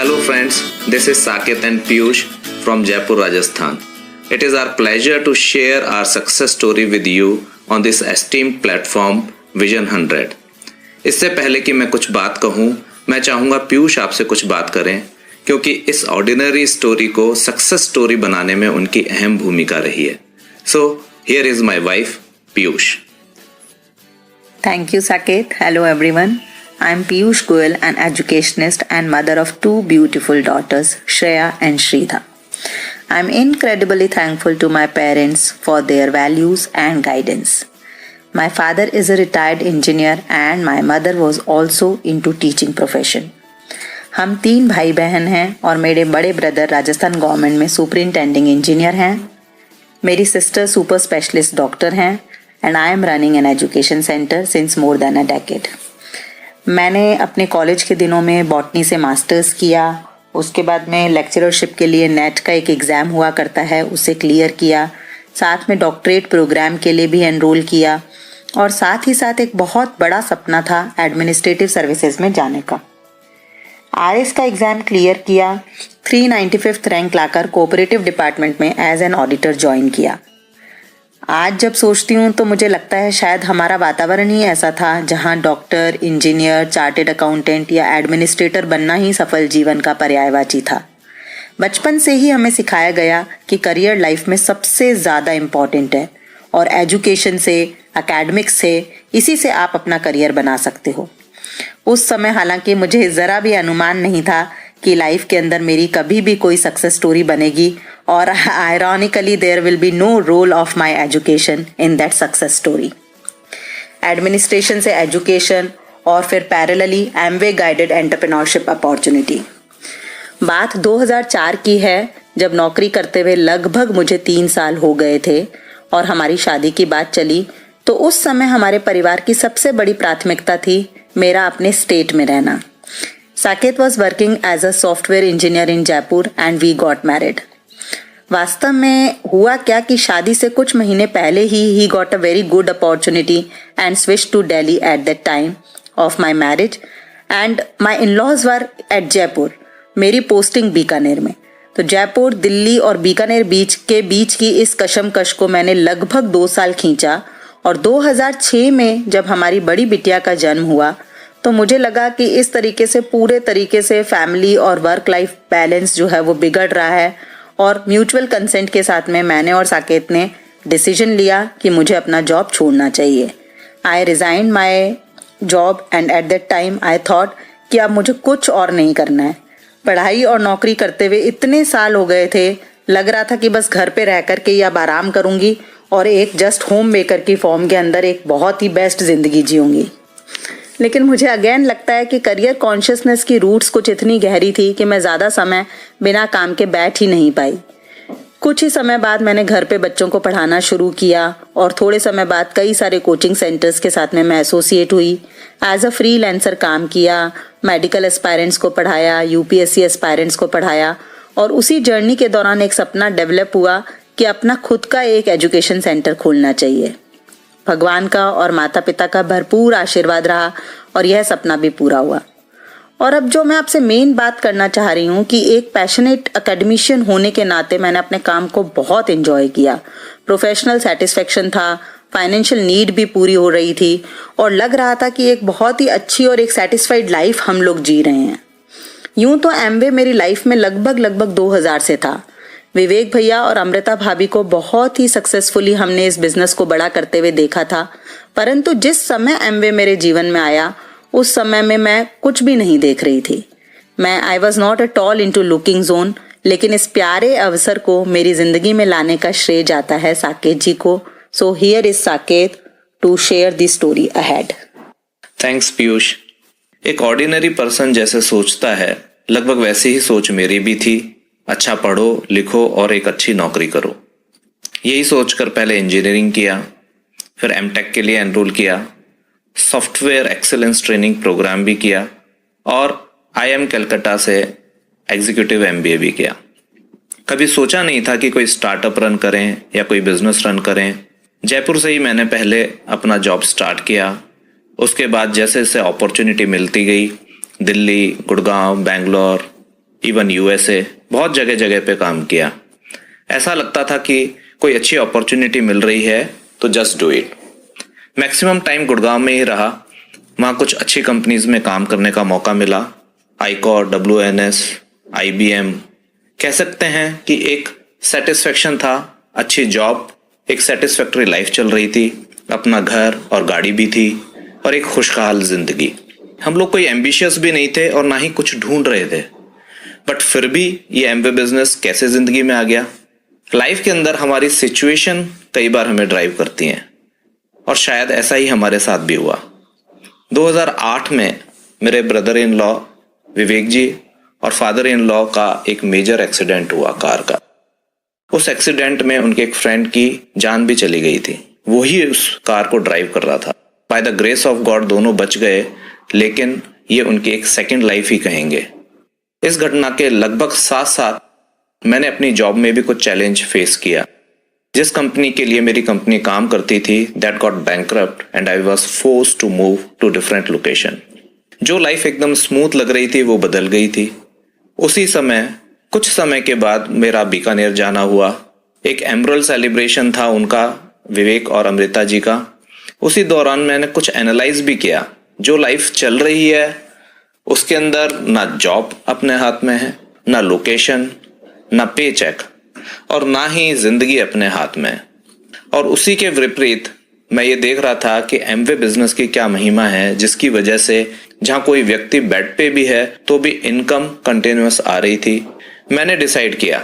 Hello friends, this is Saket and Piyush from Jaipur, Rajasthan. It is our pleasure to share our success story with you on this esteemed platform Vision 100. इससे पहले कि मैं कुछ बात कहूँ, मैं चाहूँगा पीयूष आपसे कुछ बात करें क्योंकि इस ऑर्डिनरी स्टोरी को सक्सेस स्टोरी बनाने में उनकी अहम भूमिका रही है. So here is my wife, Piyush. Thank you, Saket. Hello, everyone. I am Piyush Goyal, an educationist and mother of two beautiful daughters, Shreya and Shridha. I am incredibly thankful to my parents for their values and guidance. My father is a retired engineer and my mother was also into teaching profession. हम 3 भाई बहन हैं और मेरे बड़े brother Rajasthan government में superintending engineer हैं. मेरी सिस्टर सुपर स्पेशलिस्ट डॉक्टर हैं and I am running an education center since more than a decade. मैंने अपने कॉलेज के दिनों में बॉटनी से मास्टर्स किया. उसके बाद में लेक्चरशिप के लिए नेट का एक एग्ज़ाम हुआ करता है, उसे क्लियर किया. साथ में डॉक्टरेट प्रोग्राम के लिए भी एनरोल किया और साथ ही साथ एक बहुत बड़ा सपना था एडमिनिस्ट्रेटिव सर्विसेज में जाने का. RS का एग्ज़ाम क्लियर किया. 395th रैंक लाकर कोऑपरेटिव डिपार्टमेंट में एज एन ऑडिटर ज्वाइन किया. आज जब सोचती हूँ तो मुझे लगता है शायद हमारा वातावरण ही ऐसा था जहाँ डॉक्टर, इंजीनियर, चार्टेड अकाउंटेंट या एडमिनिस्ट्रेटर बनना ही सफल जीवन का पर्यायवाची था. बचपन से ही हमें सिखाया गया कि करियर लाइफ में सबसे ज़्यादा इम्पॉर्टेंट है और एजुकेशन से, एकेडमिक्स से, इसी से आप अपना करियर बना सकते हो. उस समय हालांकि मुझे ज़रा भी अनुमान नहीं था कि लाइफ के अंदर मेरी कभी भी कोई सक्सेस स्टोरी बनेगी और ironically there will be no role of my education in that success story. Administration से एजुकेशन और फिर parallelly Amway guided entrepreneurship opportunity. बात 2004 की है जब नौकरी करते हुए लगभग मुझे 3 साल हो गए थे और हमारी शादी की बात चली तो उस समय हमारे परिवार की सबसे बड़ी प्राथमिकता थी मेरा अपने स्टेट में रहना. Saket was working as a software engineer in Jaipur and we got married. वास्तव में हुआ क्या कि शादी से कुछ महीने पहले ही he got a very good opportunity and switched to Delhi at that time of my marriage and my in-laws were at Jaipur. मेरी पोस्टिंग बीकानेर में. तो जयपुर, दिल्ली और बीकानेर बीच की इस कशमकश को मैंने लगभग 2 साल खींचा और 2006 में जब हमारी बड़ी बिटिया का जन्म हुआ तो मुझे लगा कि इस तरीके से पूरे तरीके से फैमिली और वर्क लाइफ बैलेंस जो है वो बिगड़ रहा है और म्यूचुअल कंसेंट के साथ में मैंने और साकेत ने डिसीजन लिया कि मुझे अपना जॉब छोड़ना चाहिए. I resign my job and at that time I thought कि अब मुझे कुछ और नहीं करना है. पढ़ाई और नौकरी करते हुए इतने साल हो गए थे, लग रहा था कि बस घर पे रह कर के ही अब आराम करूँगी और एक जस्ट होम मेकर की फॉर्म के अंदर एक बहुत ही बेस्ट ज़िंदगी जीऊँगी. लेकिन मुझे अगेन लगता है कि करियर कॉन्शियसनेस की रूट्स कुछ इतनी गहरी थी कि मैं ज़्यादा समय बिना काम के बैठ ही नहीं पाई. कुछ ही समय बाद मैंने घर पे बच्चों को पढ़ाना शुरू किया और थोड़े समय बाद कई सारे कोचिंग सेंटर्स के साथ में मैं एसोसिएट हुई. एज अ फ्रीलांसर काम किया, मेडिकल एस्पायरेंट्स को पढ़ाया, UPSC एस्पायरेंट्स को पढ़ाया और उसी जर्नी के दौरान एक सपना डेवलप हुआ कि अपना खुद का एक एजुकेशन सेंटर खोलना चाहिए. भगवान का और माता पिता का भरपूर आशीर्वाद रहा और यह सपना भी पूरा हुआ. और अब जो मैं आपसे मेन बात करना चाह रही हूँ कि एक पैशनेट एकेडमिशियन होने के नाते मैंने अपने काम को बहुत एंजॉय किया. प्रोफेशनल सेटिस्फेक्शन था, फाइनेंशियल नीड भी पूरी हो रही थी और लग रहा था कि एक बहुत ही अच्छी और एक सेटिस्फाइड लाइफ हम लोग जी रहे हैं. यूं तो एमवे मेरी लाइफ में लगभग 2000 से था. विवेक भैया और अमृता भाभी को बहुत ही सक्सेसफुली हमने इस बिजनेस को बड़ा करते हुए देखा था. परंतु जिस समय एमवे मेरे जीवन में आया उस समय में मैं कुछ भी नहीं देख रही थी. I was not at all into looking zone. लेकिन इस प्यारे अवसर को मेरी जिंदगी में लाने का श्रेय जाता है साकेत जी को. So here is Saket to share the story ahead. Thanks Piyush. एक ऑर्डिनरी पर्सन जैसे सोचता है लगभग वैसी ही सोच मेरी भी थी. अच्छा पढ़ो, लिखो और एक अच्छी नौकरी करो. यही सोचकर पहले इंजीनियरिंग किया, फिर एमटेक के लिए एनरोल किया, सॉफ्टवेयर एक्सीलेंस ट्रेनिंग प्रोग्राम भी किया और IIM कलकत्ता से एग्जीक्यूटिव MBA भी किया. कभी सोचा नहीं था कि कोई स्टार्टअप रन करें या कोई बिजनेस रन करें. जयपुर से ही मैंने पहले अपना जॉब स्टार्ट किया. उसके बाद जैसे जैसे अपॉर्चुनिटी मिलती गई, दिल्ली, गुड़गांव, बेंगलोर इवन यूएसए, बहुत जगह जगह पे काम किया। ऐसा लगता था कि कोई अच्छी अपॉर्चुनिटी मिल रही है तो just do it. Maximum time Gurgaon में ही रहा। वहाँ कुछ अच्छी कंपनीज में काम करने का मौका मिला। आईकॉर, WNS, IBM। कह सकते हैं कि एक सेटिस्फेक्शन था, अच्छी जॉब, एक सेटिस्फैक्टरी लाइफ चल रही थी, अपना घर और गाड़ी भी थी और एक खुशहाल जिंदगी। हम लोग कोई एम्बिशियस भी नहीं थे और ना ही कुछ ढूंढ रहे थे, बट फिर भी ये एमवे बिजनेस कैसे जिंदगी में आ गया। लाइफ के अंदर हमारी सिचुएशन कई बार हमें ड्राइव करती हैं और शायद ऐसा ही हमारे साथ भी हुआ। 2008 में मेरे ब्रदर इन लॉ विवेक जी और फादर इन लॉ का एक मेजर एक्सीडेंट हुआ कार का। उस एक्सीडेंट में उनके एक फ्रेंड की जान भी चली गई थी। वो ही उस कार को ड्राइव कर रहा था। By the grace of God दोनों बच गए, लेकिन ये उनकी एक सेकेंड लाइफ ही कहेंगे। इस घटना के लगभग साथ साथ मैंने अपनी जॉब में भी कुछ चैलेंज फेस किया। जिस कंपनी के लिए मेरी कंपनी काम करती थी, that got bankrupt and I was forced to move to different location. जो लाइफ एकदम स्मूथ लग रही थी वो बदल गई थी। उसी समय कुछ समय के बाद मेरा बीकानेर जाना हुआ। एक एमरल्ड सेलिब्रेशन था उनका, विवेक और अमृता जी का। उसी दौरान मैंने कुछ एनालाइज भी किया। जो लाइफ चल रही है उसके अंदर ना जॉब अपने हाथ में है, ना लोकेशन, ना पे चेक और ना ही जिंदगी अपने हाथ में। और उसी के विपरीत मैं ये देख रहा था कि एमवे बिजनेस की क्या महिमा है, जिसकी वजह से जहां कोई व्यक्ति बेड पे भी है तो भी इनकम कंटिन्यूअस आ रही थी। मैंने डिसाइड किया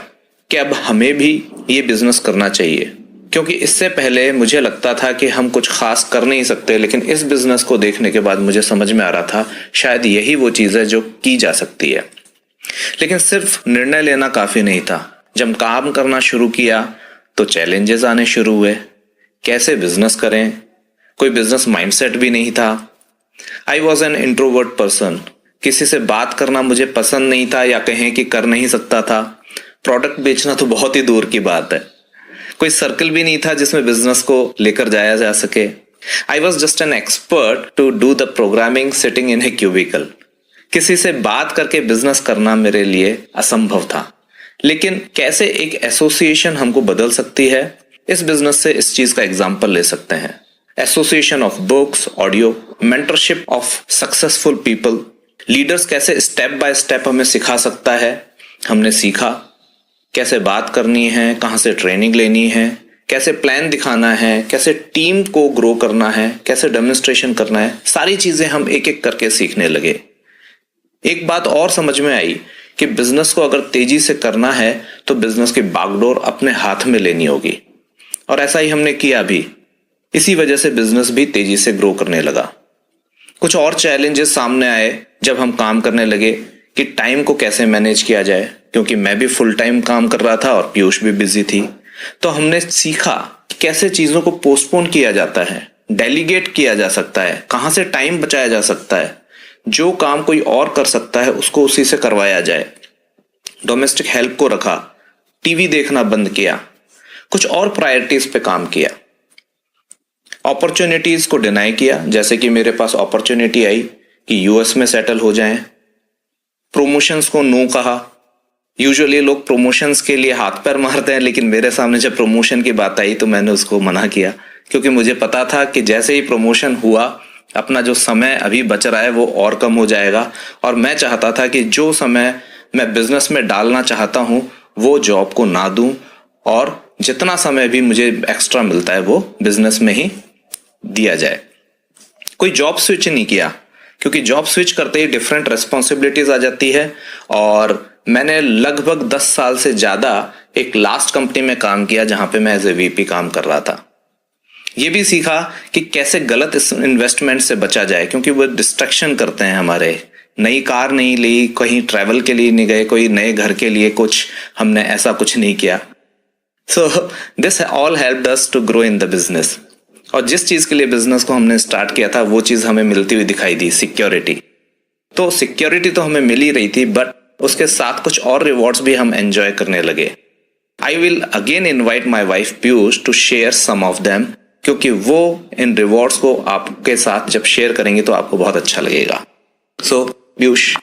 कि अब हमें भी ये बिजनेस करना चाहिए, क्योंकि इससे पहले मुझे लगता था कि हम कुछ खास कर नहीं सकते, लेकिन इस बिजनेस को देखने के बाद मुझे समझ में आ रहा था शायद यही वो चीज है जो की जा सकती है। लेकिन सिर्फ निर्णय लेना काफी नहीं था। जब काम करना शुरू किया तो चैलेंजेस आने शुरू हुए। कैसे बिजनेस करें, कोई बिजनेस माइंडसेट भी नहीं था। I was an introvert person. किसी से बात करना मुझे पसंद नहीं था, या कहें कि कर नहीं सकता था। प्रोडक्ट बेचना तो बहुत ही दूर की बात है। कोई सर्कल भी नहीं था जिसमें बिजनेस को लेकर जाया जा सके। I was just an expert to do the programming sitting in a cubicle. किसी से बात करके बिजनेस करना मेरे लिए असंभव था। लेकिन कैसे एक एसोसिएशन हमको बदल सकती है, इस बिजनेस से इस चीज का एग्जाम्पल ले सकते हैं। Association of books, audio, mentorship of successful people, leaders कैसे स्टेप बाय स्टेप हमें सिखा सकता है। हमने सीखा कैसे बात करनी है, कहां से ट्रेनिंग लेनी है, कैसे प्लान दिखाना है, कैसे टीम को ग्रो करना है, कैसे डेमोन्स्ट्रेशन करना है। सारी चीजें हम एक एक करके सीखने लगे। एक बात और समझ में आई कि बिजनेस को अगर तेजी से करना है तो बिजनेस की बागडोर अपने हाथ में लेनी होगी, और ऐसा ही हमने किया भी। इसी वजह से बिजनेस भी तेजी से ग्रो करने लगा। कुछ और चैलेंजेस सामने आए जब हम काम करने लगे कि टाइम को कैसे मैनेज किया जाए, क्योंकि मैं भी फुल टाइम काम कर रहा था और पीयूष भी बिजी थी। तो हमने सीखा कि कैसे चीजों को पोस्टपोन किया जाता है, डेलीगेट किया जा सकता है, कहां से टाइम बचाया जा सकता है। जो काम कोई और कर सकता है उसको उसी से करवाया जाए। डोमेस्टिक हेल्प को रखा, टीवी देखना बंद किया, कुछ और प्रायोरिटीज पे काम किया। अपॉर्चुनिटीज को डिनाई किया, जैसे कि मेरे पास अपॉर्चुनिटी आई कि यूएस में सेटल हो जाएं। प्रमोशंस को नो कहा। यूजुअली लोग प्रमोशंस के लिए हाथ पैर मारते हैं, लेकिन मेरे सामने जब प्रमोशन की बात आई तो मैंने उसको मना किया, क्योंकि मुझे पता था कि जैसे ही प्रमोशन हुआ अपना जो समय अभी बच रहा है वो और कम हो जाएगा। और मैं चाहता था कि जो समय मैं बिजनेस में डालना चाहता हूं वो जॉब को ना दूं, और जितना समय भी मुझे एक्स्ट्रा मिलता है वो बिजनेस में ही दिया जाए। कोई जॉब स्विच नहीं किया, क्योंकि जॉब स्विच करते ही डिफरेंट रिस्पॉन्सिबिलिटीज आ जाती है। और मैंने लगभग 10 साल से ज्यादा एक लास्ट कंपनी में काम किया जहां पे मैं एज ए वीपी काम कर रहा था। ये भी सीखा कि कैसे गलत इन्वेस्टमेंट से बचा जाए, क्योंकि वो डिस्ट्रैक्शन करते हैं हमारे। नई कार नहीं ली, कहीं ट्रैवल के लिए नहीं गए, कोई नए घर के लिए कुछ हमने ऐसा कुछ नहीं किया। So this all helped us to grow in the business. और जिस चीज के लिए बिजनेस को हमने स्टार्ट किया था वो चीज हमें मिलती हुई दिखाई दी, सिक्योरिटी। तो सिक्योरिटी तो हमें मिल ही रही थी, बट उसके साथ कुछ और रिवॉर्ड्स भी हम एंजॉय करने लगे। I will again invite my wife Piyush to share some of them, क्योंकि वो इन रिवॉर्ड्स को आपके साथ जब शेयर करेंगे तो आपको बहुत अच्छा लगेगा। सो पीयूष,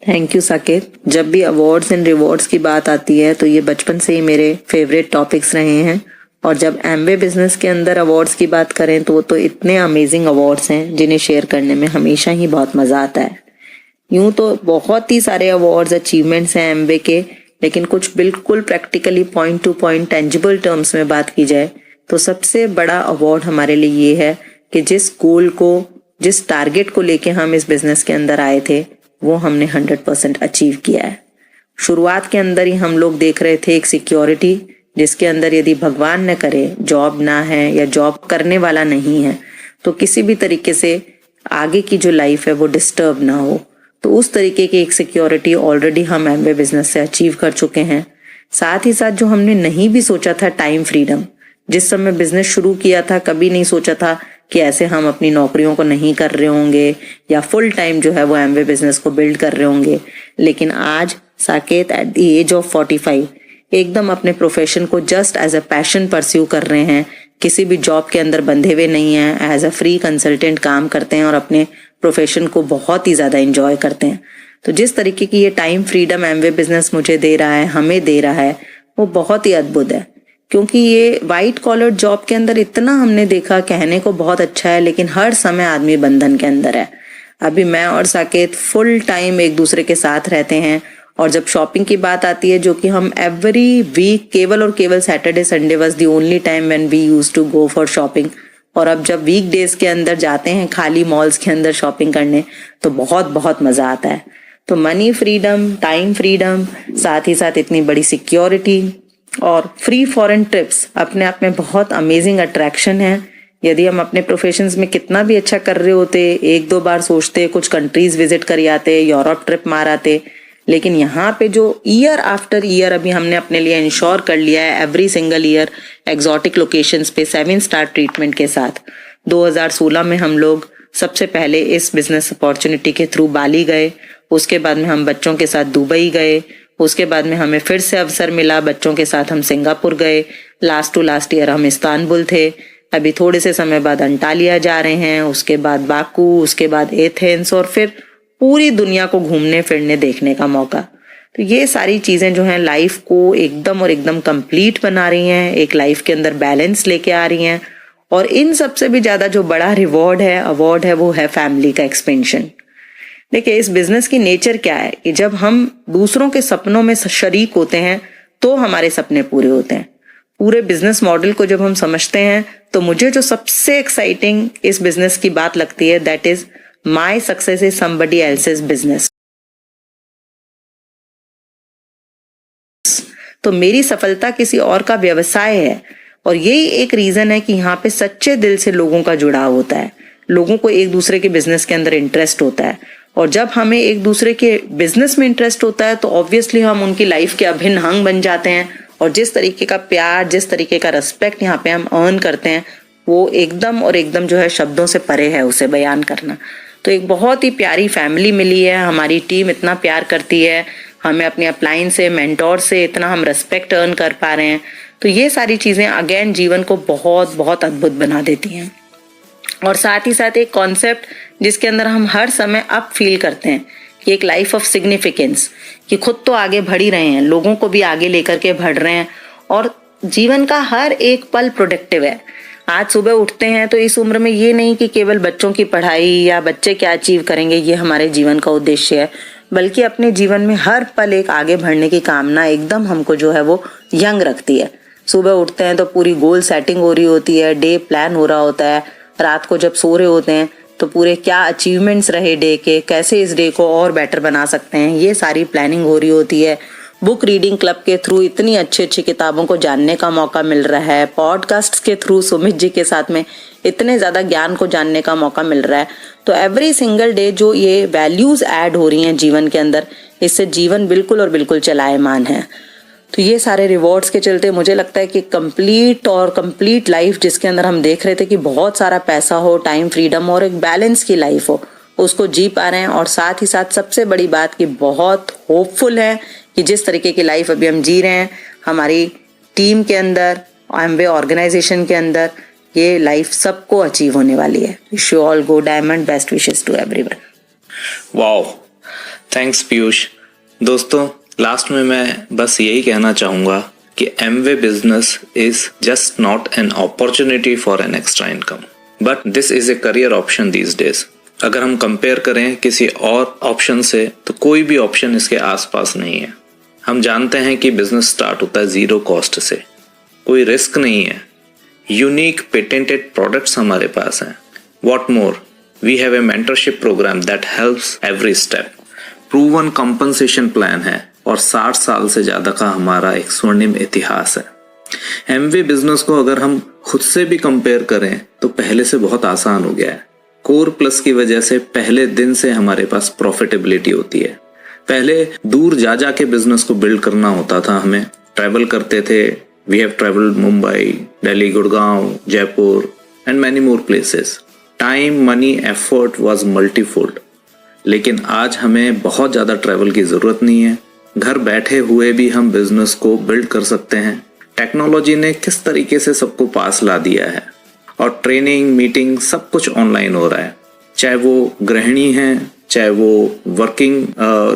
थैंक यू साकेत। जब भी अवार्ड्स एंड रिवॉर्ड्स की बात आती है तो ये बचपन से ही मेरे फेवरेट टॉपिक्स रहे हैं, और जब एमवे बिजनेस के अंदर अवार्ड्स की बात करें तो वो तो इतने अमेजिंग अवार्ड्स हैं जिन्हें शेयर करने में हमेशा ही बहुत मज़ा आता है। यूं तो बहुत ही सारे अवार्ड्स अचीवमेंट्स हैं एमवे के, लेकिन कुछ बिल्कुल practically point two point tangible terms में बात की जाए तो सबसे बड़ा अवार्ड हमारे लिए ये है कि जिस गोल को, जिस टारगेट को लेके हम इस बिजनेस के अंदर आए थे वो हमने 100% अचीव किया है। शुरुआत के अंदर ही हम लोग देख रहे थे एक सिक्योरिटी जिसके अंदर यदि भगवान न करे जॉब ना है या जॉब करने वाला नहीं है तो किसी भी तरीके से आगे की जो लाइफ है वो डिस्टर्ब ना हो। तो उस तरीके की एक सिक्योरिटी ऑलरेडी हम एमवे बिजनेस से अचीव कर चुके हैं। साथ ही साथ जो हमने नहीं भी सोचा था, टाइम फ्रीडम, जिस समय बिजनेस शुरू किया था कभी नहीं सोचा था कि ऐसे हम अपनी नौकरियों को नहीं कर रहे होंगे या फुल टाइम जो है वो एमवे बिजनेस को बिल्ड कर रहे होंगे। लेकिन आज Saket at the age of 45 एकदम अपने प्रोफेशन को just as a passion pursue कर रहे हैं, किसी भी जॉब के अंदर बंधे हुए नहीं हैं, एज अ फ्री कंसल्टेंट काम करते हैं और अपने प्रोफेशन को बहुत ही ज़्यादा इंजॉय करते हैं। तो जिस तरीके की ये टाइम फ्रीडम एमवे बिजनेस मुझे दे रहा है, हमें दे रहा है, वो बहुत ही अद्भुत है। क्योंकि ये वाइट कॉलर जॉब के अंदर इतना हमने देखा, कहने को बहुत अच्छा है लेकिन हर समय आदमी बंधन के अंदर है। अभी मैं और साकेत फुल टाइम एक दूसरे के साथ रहते हैं, और जब शॉपिंग की बात आती है जो कि हम एवरी वीक केवल और केवल Saturday Sunday was the only time when we used to go for shopping, और अब जब वीक डेज के अंदर जाते हैं खाली मॉल्स के अंदर शॉपिंग करने तो बहुत बहुत मजा आता है। तो मनी फ्रीडम, टाइम फ्रीडम, साथ ही साथ इतनी बड़ी सिक्योरिटी और फ्री फॉरेन ट्रिप्स अपने आप में बहुत अमेजिंग अट्रैक्शन है। यदि हम अपने प्रोफेशंस में कितना भी अच्छा कर रहे होते, एक दो बार सोचते, कुछ कंट्रीज विजिट कर आते, यूरोप ट्रिप मार आते, लेकिन यहाँ पे जो ईयर आफ्टर ईयर अभी हमने अपने लिए इंश्योर कर लिया है every single year exotic locations पे 7 स्टार ट्रीटमेंट के साथ। 2016 में हम लोग सबसे पहले इस बिजनेस अपॉर्चुनिटी के थ्रू बाली गए, उसके बाद में हम बच्चों के साथ दुबई गए, उसके बाद में हमें फिर से अवसर मिला, बच्चों के साथ हम सिंगापुर गए, लास्ट टू लास्ट ईयर हम इस्तांबुल थे, अभी थोड़े से समय बाद अंटालिया जा रहे हैं, उसके बाद बाकू, उसके बाद एथेंस, और फिर पूरी दुनिया को घूमने फिरने देखने का मौका। तो ये सारी चीजें जो हैं लाइफ को एकदम और एकदम कंप्लीट बना रही हैं, एक लाइफ के अंदर बैलेंस लेके आ रही हैं, और इन सबसे भी ज्यादा जो बड़ा रिवॉर्ड है, अवार्ड है, वो है फैमिली का एक्सपेंशन। देखिए इस बिजनेस की नेचर क्या है कि जब हम दूसरों के सपनों में शरीक होते हैं तो हमारे सपने पूरे होते हैं। पूरे बिजनेस मॉडल को जब हम समझते हैं तो मुझे जो सबसे एक्साइटिंग इस बिजनेस की बात लगती है that is my success is somebody else's business. तो मेरी सफलता किसी और का व्यवसाय है, और यही एक रीजन है कि यहाँ पे सच्चे दिल से लोगों का जुड़ाव होता है, लोगों को एक दूसरे के बिजनेस के अंदर इंटरेस्ट होता है, और जब हमें एक दूसरे के बिजनेस में इंटरेस्ट होता है तो ऑब्वियसली हम उनकी लाइफ के अभिन्न अंग बन जाते हैं, और जिस तरीके का प्यार, जिस तरीके का रिस्पेक्ट यहाँ पे हम अर्न करते हैं वो एकदम और एकदम जो है शब्दों से परे है उसे बयान करना। तो एक बहुत ही प्यारी फैमिली मिली है, हमारी टीम इतना प्यार करती है, हमें अपने अपलाइन से, मेंटोर से इतना हम रिस्पेक्ट अर्न कर पा रहे हैं। तो ये सारी चीजें अगेन जीवन को बहुत बहुत अद्भुत बना देती हैं। और साथ ही साथ एक कॉन्सेप्ट जिसके अंदर हम हर समय अप फील करते हैं कि एक लाइफ ऑफ सिग्निफिकेंस, कि खुद तो आगे बढ़ ही रहे हैं, लोगों को भी आगे लेकर के बढ़ रहे हैं, और जीवन का हर एक पल प्रोडक्टिव है। आज सुबह उठते हैं तो इस उम्र में ये नहीं कि केवल बच्चों की पढ़ाई या बच्चे क्या अचीव करेंगे ये हमारे जीवन का उद्देश्य है, बल्कि अपने जीवन में हर पल एक आगे बढ़ने की कामना एकदम हमको जो है वो यंग रखती है। सुबह उठते हैं तो पूरी गोल सेटिंग हो रही होती है, डे प्लान हो रहा होता है, रात को जब सो रहे होते हैं तो पूरे क्या अचीवमेंट्स रहे डे के, कैसे इस डे को और बेटर बना सकते हैं, ये सारी प्लानिंग हो रही होती है। बुक रीडिंग क्लब के थ्रू इतनी अच्छी अच्छी किताबों को जानने का मौका मिल रहा है, पॉडकास्ट के थ्रू सुमित जी के साथ में इतने ज़्यादा ज्ञान को जानने का मौका मिल रहा है। तो एवरी सिंगल डे जो ये वैल्यूज ऐड हो रही हैं जीवन के अंदर, इससे जीवन बिल्कुल और बिल्कुल चलायमान है। तो ये सारे रिवॉर्ड्स के चलते मुझे लगता है कि कंप्लीट लाइफ जिसके अंदर हम देख रहे थे कि बहुत सारा पैसा हो, टाइम फ्रीडम और एक बैलेंस की लाइफ हो, उसको जी पा रहे हैं। और साथ ही साथ सबसे बड़ी बात कि बहुत होपफुल है कि जिस तरीके की लाइफ अभी हम जी रहे हैं हमारी टीम के अंदर, एमवे ऑर्गेनाइजेशन के अंदर, ये लाइफ सबको अचीव होने वाली है। Wish you all go diamond, best wishes to everyone. Wow, thanks Piyush. दोस्तों, लास्ट में मैं बस यही कहना चाहूँगा कि Amway business is just not an opportunity for an extra income, but this is a career option these days. अगर हम कंपेयर करें किसी और ऑप्शन से तो कोई भी ऑप्शन इसके आसपास नहीं है। हम जानते हैं कि बिजनेस स्टार्ट होता है जीरो कॉस्ट से, कोई रिस्क नहीं है, यूनिक पेटेंटेड प्रोडक्ट्स हमारे पास हैं। What more, we have a mentorship programme that helps every step, proven compensation plan है और 60 साल से ज्यादा का हमारा एक स्वर्णिम इतिहास है। एमवे बिजनेस को अगर हम खुद से भी कंपेयर करें तो पहले से बहुत आसान हो गया है। कोर प्लस की वजह से पहले दिन से हमारे पास प्रॉफिटेबिलिटी होती है। पहले दूर जा जाके बिजनेस को बिल्ड करना होता था, हमें ट्रैवल करते थे। We have travelled Mumbai, Delhi, Gurgaon, Jaipur and many more places. Time, money, effort was multifold. लेकिन आज हमें बहुत ज्यादा ट्रैवल की जरूरत नहीं है। घर बैठे हुए भी हम बिजनेस को बिल्ड कर सकते हैं। टेक्नोलॉजी ने किस तरीके से सबको पास ला दिया है और ट्रेनिंग, मीटिंग सब कुछ ऑनलाइन हो रहा है। चाहे वो गृहिणी हैं, चाहे वो वर्किंग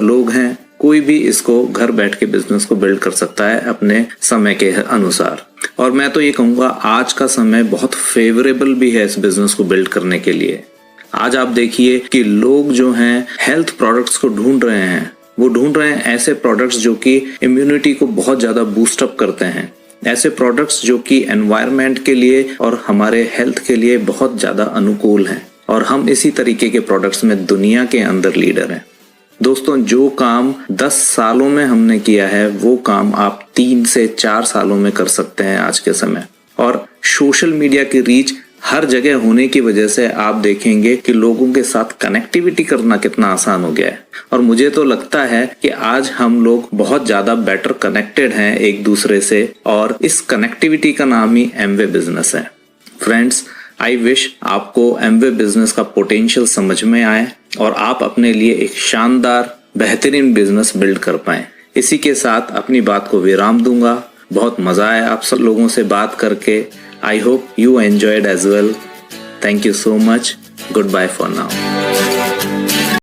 लोग हैं, कोई भी इसको घर बैठ के बिजनेस को बिल्ड कर सकता है अपने समय के अनुसार। और मैं तो ये कहूँगा आज का समय बहुत फेवरेबल भी है इस बिजनेस को बिल्ड करने के लिए। आज आप देखिए कि लोग जो हैं हेल्थ प्रोडक्ट्स को ढूंढ रहे हैं। वो ढूंढ रहे हैं ऐसे प्रोडक्ट्स जो कि इम्यूनिटी को बहुत ज्यादा बूस्ट अप करते हैं, ऐसे प्रोडक्ट्स जो कि एनवायरनमेंट के लिए और हमारे हेल्थ के लिए बहुत ज्यादा अनुकूल हैं। और हम इसी तरीके के प्रोडक्ट्स में दुनिया के अंदर लीडर हैं। दोस्तों, जो काम 10 सालों में हमने किया है वो काम आप 3 से 4 सालों में कर सकते हैं आज के समय। और सोशल मीडिया की रीच हर जगह होने की वजह से आप देखेंगे कि लोगों के साथ कनेक्टिविटी करना कितना आसान हो गया है। और मुझे तो लगता है कि आज हम लोग बहुत ज्यादा बेटर कनेक्टेड हैं एक दूसरे से, और इस कनेक्टिविटी का नाम ही एमवे बिजनेस है। फ्रेंड्स, आई विश आपको एमवे बिजनेस का पोटेंशियल समझ में आए और आप अपने लिए एक शानदार बेहतरीन बिजनेस बिल्ड कर पाएं। इसी के साथ अपनी बात को विराम दूंगा। बहुत मजा आया आप सब लोगों से बात करके। I hope you enjoyed as well. Thank you so much. Goodbye for now.